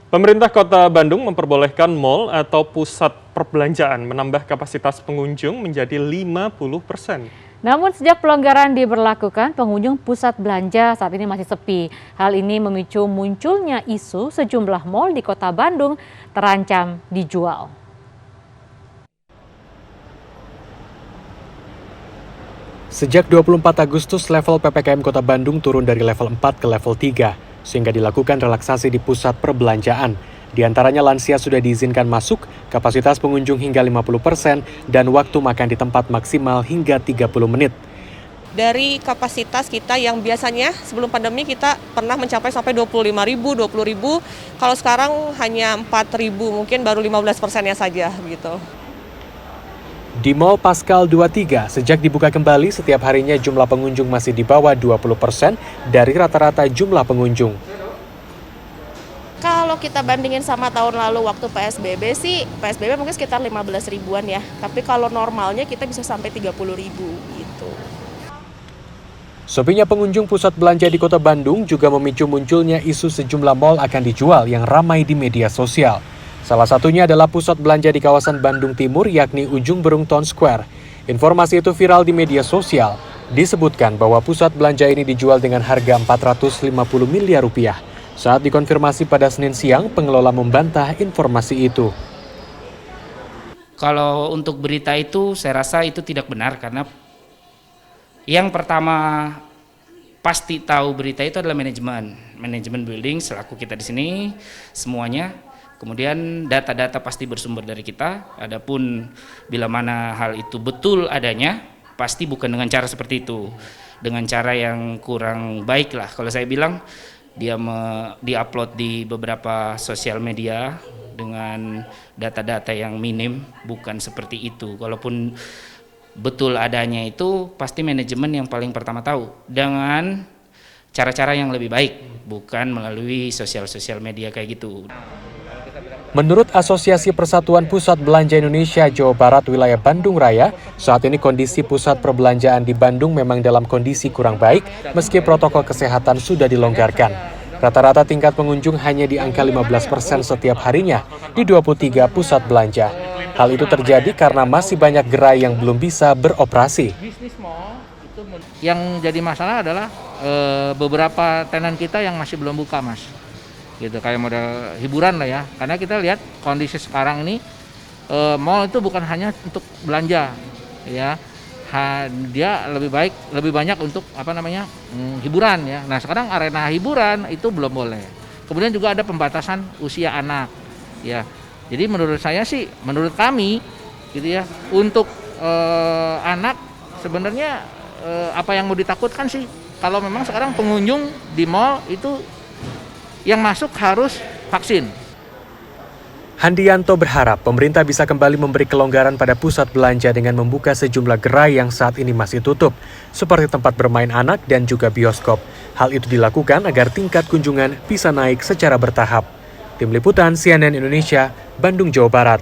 Pemerintah Kota Bandung memperbolehkan mal atau pusat perbelanjaan menambah kapasitas pengunjung menjadi 50%. Namun sejak pelonggaran diberlakukan, pengunjung pusat belanja saat ini masih sepi. Hal ini memicu munculnya isu sejumlah mal di Kota Bandung terancam dijual. Sejak 24 Agustus, level PPKM Kota Bandung turun dari level 4 ke level 3, sehingga dilakukan relaksasi di pusat perbelanjaan. Di antaranya lansia sudah diizinkan masuk, kapasitas pengunjung hingga 50%, dan waktu makan di tempat maksimal hingga 30 menit. Dari kapasitas kita yang biasanya sebelum pandemi kita pernah mencapai sampai 25.000, 20.000, kalau sekarang hanya 4.000, mungkin baru 15%-nya saja gitu. Di Mall Paskal 23, sejak dibuka kembali, setiap harinya jumlah pengunjung masih di bawah 20% dari rata-rata jumlah pengunjung. Kalau kita bandingin sama tahun lalu waktu PSBB sih, PSBB mungkin sekitar 15 ribuan ya. Tapi kalau normalnya kita bisa sampai 30 ribu gitu. Sepinya pengunjung pusat belanja di Kota Bandung juga memicu munculnya isu sejumlah mal akan dijual yang ramai di media sosial. Salah satunya adalah pusat belanja di kawasan Bandung Timur, yakni Ujung Berung Town Square. Informasi itu viral di media sosial. Disebutkan bahwa pusat belanja ini dijual dengan harga 450 miliar rupiah. Saat dikonfirmasi pada Senin siang, pengelola membantah informasi itu. Kalau untuk berita itu, saya rasa itu tidak benar karena yang pertama pasti tahu berita itu adalah manajemen building selaku kita di sini semuanya. Kemudian data-data pasti bersumber dari kita. Adapun bila mana hal itu betul adanya, pasti bukan dengan cara seperti itu, dengan cara yang kurang baik lah. Kalau saya bilang dia di-upload di beberapa sosial media dengan data-data yang minim, bukan seperti itu. Kalaupun betul adanya itu pasti manajemen yang paling pertama tahu dengan cara-cara yang lebih baik, bukan melalui sosial media kayak gitu. Menurut Asosiasi Persatuan Pusat Belanja Indonesia Jawa Barat Wilayah Bandung Raya, saat ini kondisi pusat perbelanjaan di Bandung memang dalam kondisi kurang baik meski protokol kesehatan sudah dilonggarkan. Rata-rata tingkat pengunjung hanya di angka 15% setiap harinya di 23 pusat belanja. Hal itu terjadi karena masih banyak gerai yang belum bisa beroperasi. Yang jadi masalah adalah beberapa tenan kita yang masih belum buka, Mas. Gitu, kayak model hiburan lah ya, karena kita lihat kondisi sekarang ini mall itu bukan hanya untuk belanja ya, dia lebih banyak untuk hiburan ya. Nah sekarang arena hiburan itu belum boleh, kemudian juga ada pembatasan usia anak ya. Jadi menurut kami gitu ya, untuk anak sebenarnya apa yang mau ditakutkan sih kalau memang sekarang pengunjung di mall itu yang masuk harus vaksin. Handianto berharap pemerintah bisa kembali memberi kelonggaran pada pusat belanja dengan membuka sejumlah gerai yang saat ini masih tutup, seperti tempat bermain anak dan juga bioskop. Hal itu dilakukan agar tingkat kunjungan bisa naik secara bertahap. Tim Liputan CNN Indonesia, Bandung, Jawa Barat.